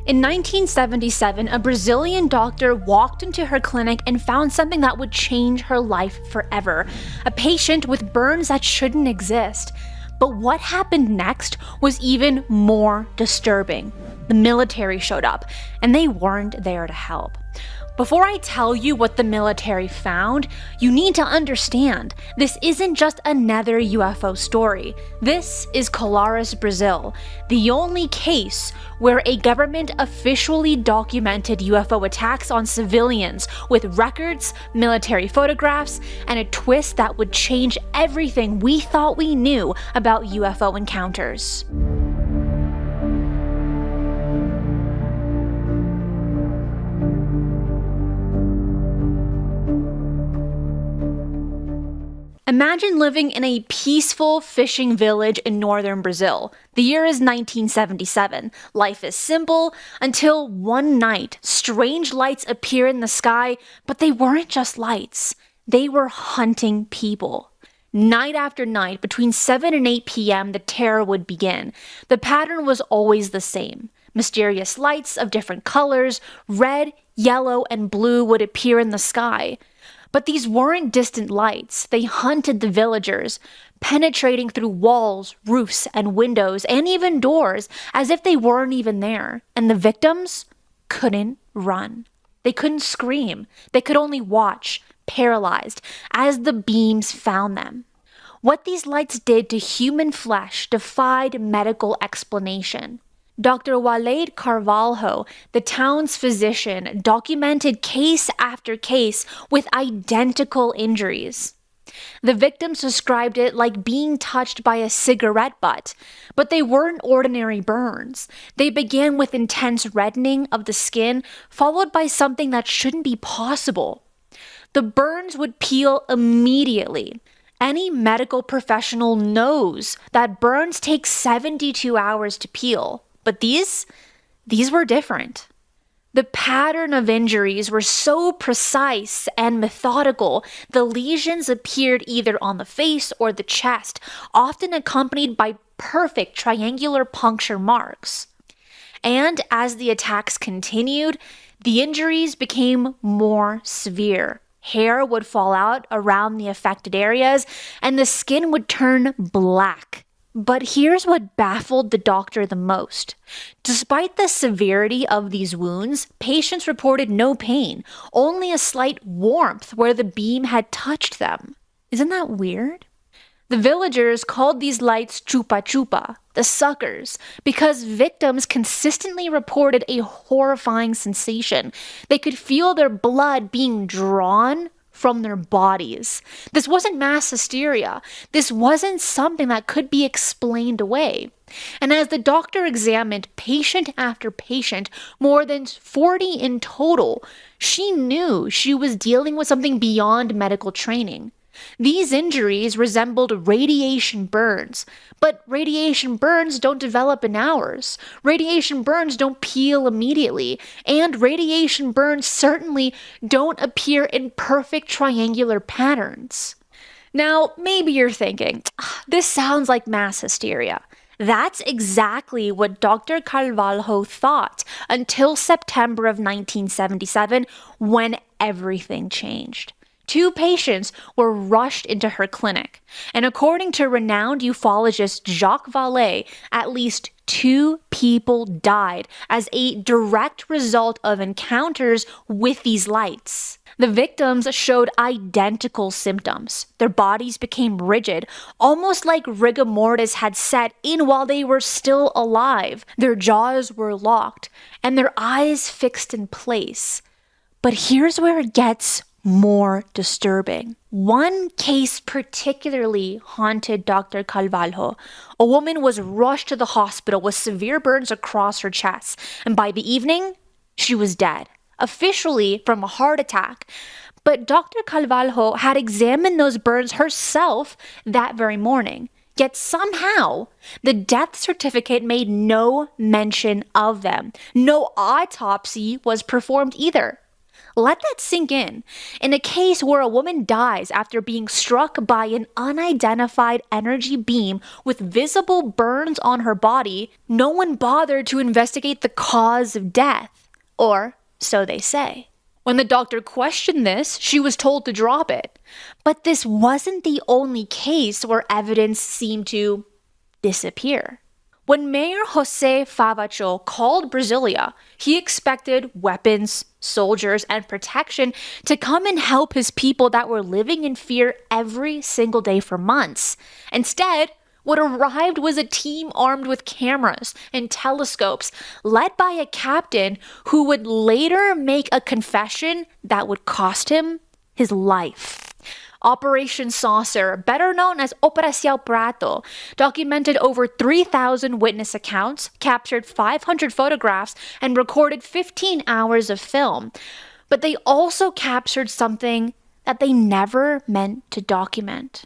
In 1977, a Brazilian doctor walked into her clinic and found something that would change her life forever. A patient with burns that shouldn't exist. But what happened next was even more disturbing. The military showed up, and they weren't there to help. Before I tell you what the military found, you need to understand this isn't just another UFO story. This is Colares, Brazil, the only case where a government officially documented UFO attacks on civilians with records, military photographs, and a twist that would change everything we thought we knew about UFO encounters. Imagine living in a peaceful fishing village in northern Brazil. The year is 1977. Life is simple until one night, strange lights appear in the sky, but they weren't just lights. They were hunting people. Night after night, between 7 and 8 p.m., the terror would begin. The pattern was always the same. Mysterious lights of different colors, red, yellow, and blue, would appear in the sky. But these weren't distant lights. They hunted the villagers, penetrating through walls, roofs, and windows, and even doors, as if they weren't even there. And the victims couldn't run. They couldn't scream. They could only watch, paralyzed, as the beams found them. What these lights did to human flesh defied medical explanation. Dr. Waleed Carvalho, the town's physician, documented case after case with identical injuries. The victims described it like being touched by a cigarette butt, but they weren't ordinary burns. They began with intense reddening of the skin, followed by something that shouldn't be possible. The burns would peel immediately. Any medical professional knows that burns take 72 hours to peel. But these were different. The pattern of injuries were so precise and methodical, the lesions appeared either on the face or the chest, often accompanied by perfect triangular puncture marks. And as the attacks continued, the injuries became more severe. Hair would fall out around the affected areas, and the skin would turn black. But here's what baffled the doctor the most. Despite the severity of these wounds, patients reported no pain, only a slight warmth where the beam had touched them. Isn't that weird? The villagers called these lights chupa-chupa, the suckers, because victims consistently reported a horrifying sensation. They could feel their blood being drawn from their bodies. This wasn't mass hysteria. This wasn't something that could be explained away. And as the doctor examined patient after patient, more than 40 in total, she knew she was dealing with something beyond medical training. These injuries resembled radiation burns, but radiation burns don't develop in hours. Radiation burns don't peel immediately, and radiation burns certainly don't appear in perfect triangular patterns. Now, maybe you're thinking, this sounds like mass hysteria. That's exactly what Dr. Carvalho thought until September of 1977, when everything changed. 2 patients were rushed into her clinic, and according to renowned ufologist Jacques Vallée, at least 2 people died as a direct result of encounters with these lights. The victims showed identical symptoms. Their bodies became rigid, almost like rigor mortis had set in while they were still alive. Their jaws were locked, and their eyes fixed in place. But here's where it gets more disturbing. One case particularly haunted Dr. Carvalho. A woman was rushed to the hospital with severe burns across her chest, and by the evening, she was dead, officially from a heart attack. But Dr. Carvalho had examined those burns herself that very morning. Yet somehow, the death certificate made no mention of them. No autopsy was performed either. Let that sink in. In a case where a woman dies after being struck by an unidentified energy beam with visible burns on her body, no one bothered to investigate the cause of death. Or so they say. When the doctor questioned this, she was told to drop it. But this wasn't the only case where evidence seemed to disappear. When Mayor Jose Favacho called Brasilia, he expected weapons, soldiers, and protection to come and help his people that were living in fear every single day for months. Instead, what arrived was a team armed with cameras and telescopes, led by a captain who would later make a confession that would cost him his life. Operation Saucer, better known as Operación Prato, documented over 3,000 witness accounts, captured 500 photographs, and recorded 15 hours of film. But they also captured something that they never meant to document.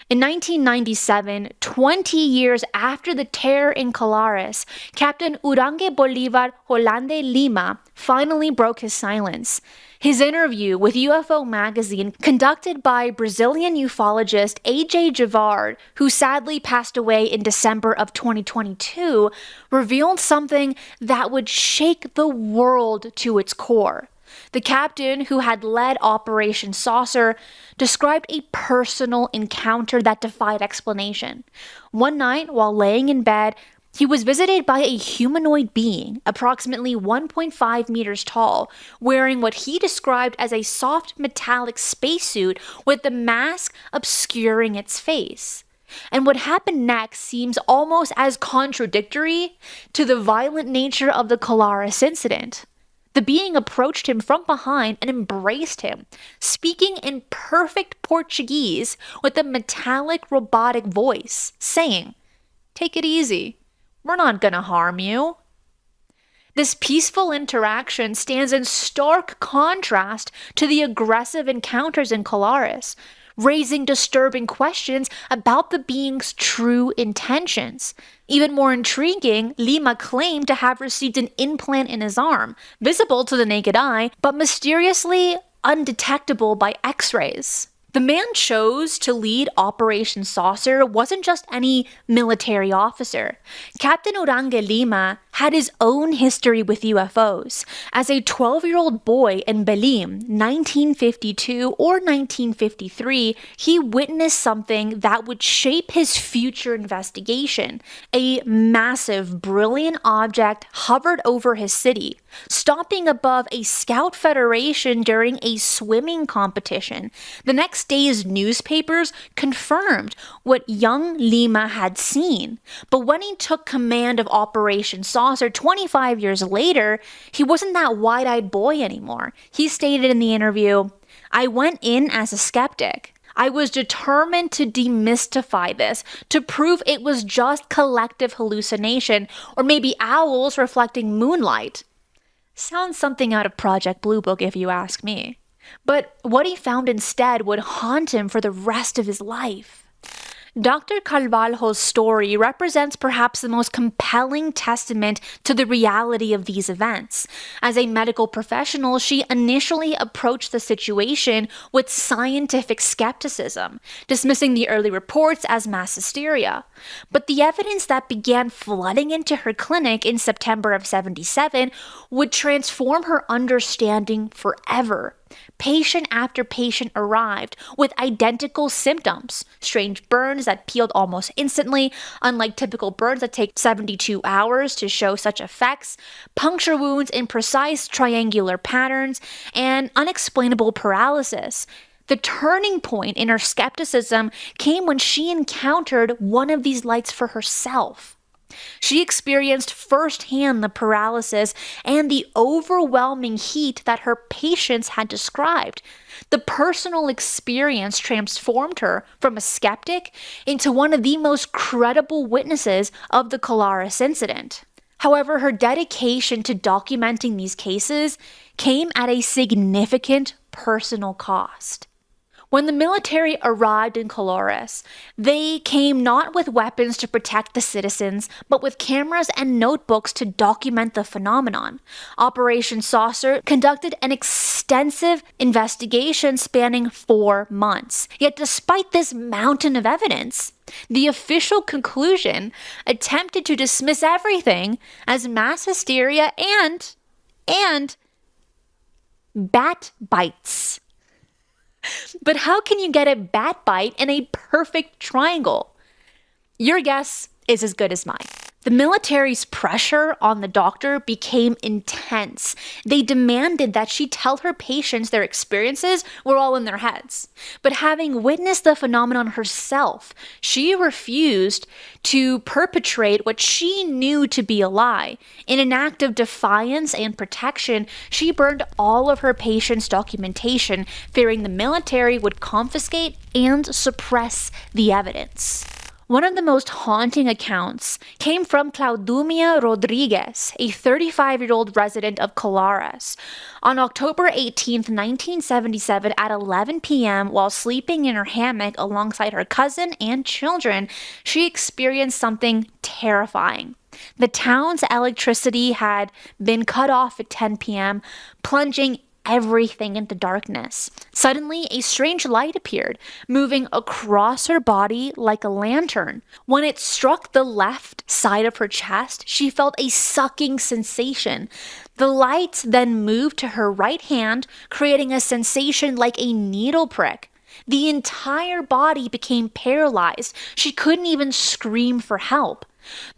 In 1997, 20 years after the terror in Colares, Captain Urangue Bolívar Hollanda Lima finally broke his silence. His interview with UFO magazine, conducted by Brazilian ufologist A.J. Javard, who sadly passed away in December of 2022, revealed something that would shake the world to its core. The captain, who had led Operation Saucer, described a personal encounter that defied explanation. One night, while laying in bed, he was visited by a humanoid being, approximately 1.5 meters tall, wearing what he described as a soft metallic spacesuit with the mask obscuring its face. And what happened next seems almost as contradictory to the violent nature of the Colares incident. The being approached him from behind and embraced him, speaking in perfect Portuguese with a metallic robotic voice, saying, "Take it easy. We're not gonna harm you." This peaceful interaction stands in stark contrast to the aggressive encounters in Colares, raising disturbing questions about the being's true intentions. Even more intriguing, Lima claimed to have received an implant in his arm, visible to the naked eye, but mysteriously undetectable by X-rays. The man chose to lead Operation Saucer wasn't just any military officer. Captain Urangue Lima had his own history with UFOs. As a 12-year-old boy in Belém, 1952 or 1953, he witnessed something that would shape his future investigation. A massive, brilliant object hovered over his city, stopping above a scout federation during a swimming competition. The next day's newspapers confirmed what young Lima had seen. But when he took command of Operation Saucer 25 years later, he wasn't that wide-eyed boy anymore. He stated in the interview, "I went in as a skeptic. I was determined to demystify this, to prove it was just collective hallucination, or maybe owls reflecting moonlight." Sounds something out of Project Blue Book if you ask me. But what he found instead would haunt him for the rest of his life. Dr. Carvalho's story represents perhaps the most compelling testament to the reality of these events. As a medical professional, she initially approached the situation with scientific skepticism, dismissing the early reports as mass hysteria. But the evidence that began flooding into her clinic in September of '77 would transform her understanding forever. Patient after patient arrived with identical symptoms: strange burns that peeled almost instantly, unlike typical burns that take 72 hours to show such effects, puncture wounds in precise triangular patterns, and unexplainable paralysis. The turning point in her skepticism came when she encountered one of these lights for herself. She experienced firsthand the paralysis and the overwhelming heat that her patients had described. The personal experience transformed her from a skeptic into one of the most credible witnesses of the Colares incident. However, her dedication to documenting these cases came at a significant personal cost. When the military arrived in Colores, they came not with weapons to protect the citizens, but with cameras and notebooks to document the phenomenon. Operation Saucer conducted an extensive investigation spanning 4 months. Yet despite this mountain of evidence, the official conclusion attempted to dismiss everything as mass hysteria and bat bites. But how can you get a bat bite in a perfect triangle? Your guess is as good as mine. The military's pressure on the doctor became intense. They demanded that she tell her patients their experiences were all in their heads. But having witnessed the phenomenon herself, she refused to perpetrate what she knew to be a lie. In an act of defiance and protection, she burned all of her patients' documentation, fearing the military would confiscate and suppress the evidence. One of the most haunting accounts came from Claudumia Rodriguez, a 35-year-old resident of Colores. On October 18, 1977, at 11 p.m., while sleeping in her hammock alongside her cousin and children, she experienced something terrifying. The town's electricity had been cut off at 10 p.m., plunging everything into darkness. Suddenly, a strange light appeared, moving across her body like a lantern. When it struck the left side of her chest, she felt a sucking sensation. The light then moved to her right hand, creating a sensation like a needle prick. The entire body became paralyzed. She couldn't even scream for help.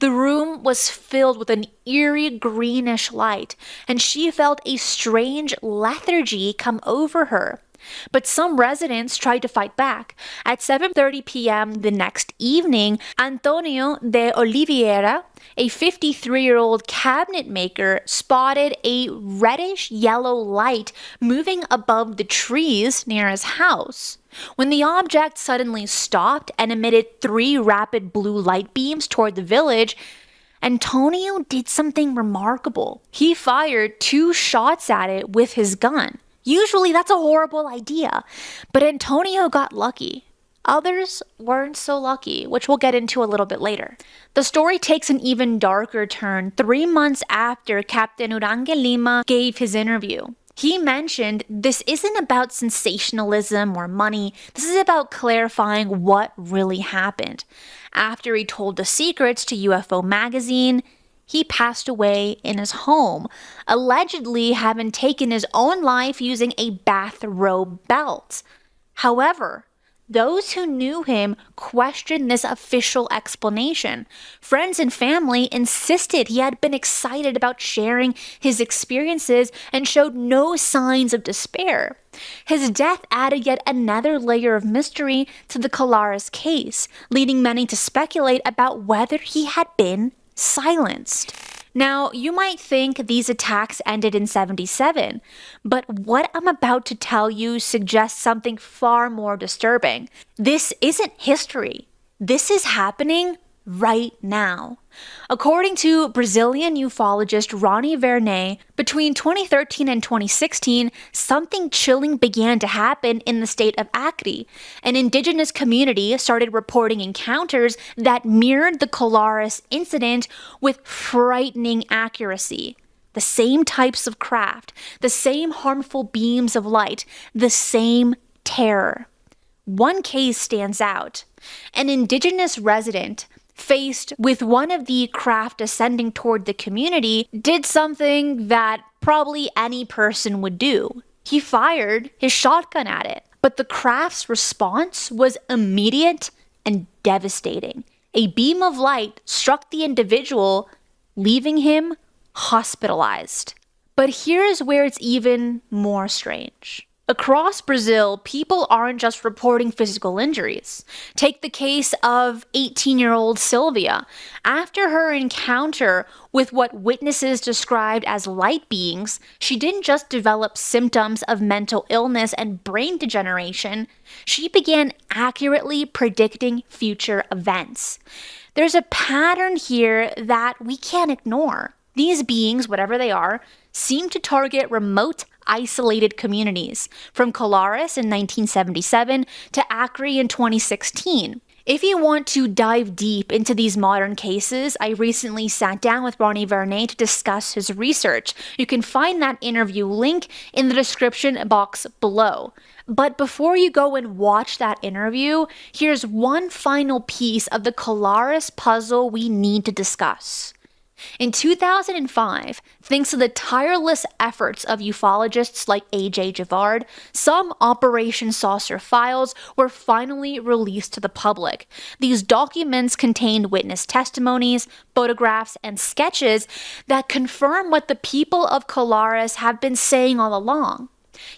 The room was filled with an eerie greenish light, and she felt a strange lethargy come over her. But some residents tried to fight back. At 7:30 p.m. the next evening, Antonio de Oliveira, a 53-year-old cabinet maker, spotted a reddish-yellow light moving above the trees near his house. When the object suddenly stopped and emitted 3 rapid blue light beams toward the village, Antonio did something remarkable. He fired 2 shots at it with his gun. Usually that's a horrible idea, but Antonio got lucky. Others weren't so lucky, which we'll get into a little bit later. The story takes an even darker turn 3 months after Captain Hollanda Lima gave his interview. He mentioned this isn't about sensationalism or money, this is about clarifying what really happened. After he told the secrets to UFO magazine, he passed away in his home, allegedly having taken his own life using a bathrobe belt. However, those who knew him questioned this official explanation. Friends and family insisted he had been excited about sharing his experiences and showed no signs of despair. His death added yet another layer of mystery to the Colores case, leading many to speculate about whether he had been silenced. Now, you might think these attacks ended in 77, but what I'm about to tell you suggests something far more disturbing. This isn't history. This is happening right now. According to Brazilian ufologist Ronnie Verney, between 2013 and 2016, something chilling began to happen in the state of Acre. An indigenous community started reporting encounters that mirrored the Colores incident with frightening accuracy. The same types of craft, the same harmful beams of light, the same terror. One case stands out. An indigenous resident faced with one of the craft ascending toward the community, did something that probably any person would do. He fired his shotgun at it, but the craft's response was immediate and devastating. A beam of light struck the individual, leaving him hospitalized. But here's where it's even more strange. Across Brazil, people aren't just reporting physical injuries. Take the case of 18-year-old Sylvia. After her encounter with what witnesses described as light beings, she didn't just develop symptoms of mental illness and brain degeneration, she began accurately predicting future events. There's a pattern here that we can't ignore. These beings, whatever they are, seem to target remote, isolated communities, from Colares in 1977 to Acre in 2016. If you want to dive deep into these modern cases, I recently sat down with Ronnie Vernet to discuss his research. You can find that interview link in the description box below. But before you go and watch that interview, here's one final piece of the Colares puzzle we need to discuss. In 2005, thanks to the tireless efforts of ufologists like A.J. Javard, some Operation Saucer files were finally released to the public. These documents contained witness testimonies, photographs, and sketches that confirm what the people of Colares have been saying all along.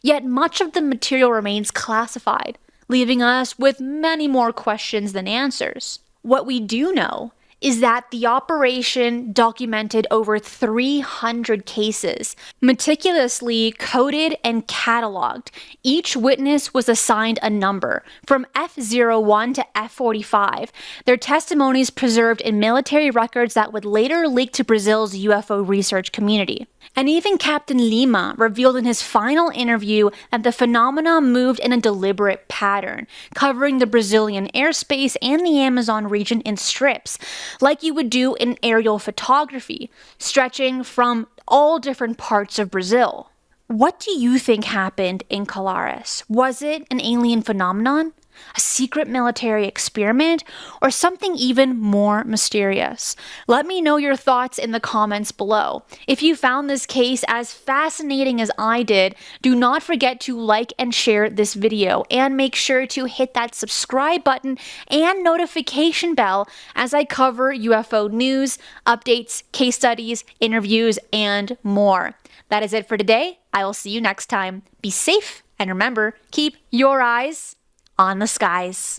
Yet much of the material remains classified, leaving us with many more questions than answers. What we do know is that the operation documented over 300 cases, meticulously coded and cataloged. Each witness was assigned a number, from F01 to F45, their testimonies preserved in military records that would later leak to Brazil's UFO research community. And even Captain Lima revealed in his final interview that the phenomena moved in a deliberate pattern, covering the Brazilian airspace and the Amazon region in strips, like you would do in aerial photography, stretching from all different parts of Brazil. What do you think happened in Colares? Was it an alien phenomenon? A secret military experiment, or something even more mysterious? Let me know your thoughts in the comments below. If you found this case as fascinating as I did, do not forget to like and share this video, and make sure to hit that subscribe button and notification bell as I cover UFO news, updates, case studies, interviews, and more. That is it for today. I will see you next time. Be safe, and remember, keep your eyes on the skies.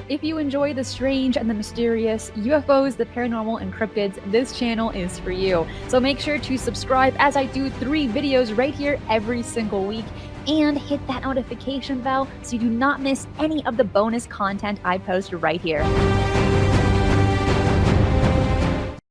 If you enjoy the strange and the mysterious, UFOs, the paranormal, and cryptids, this channel is for you. So make sure to subscribe, as I do 3 videos right here every single week, and hit that notification bell so you do not miss any of the bonus content I post right here.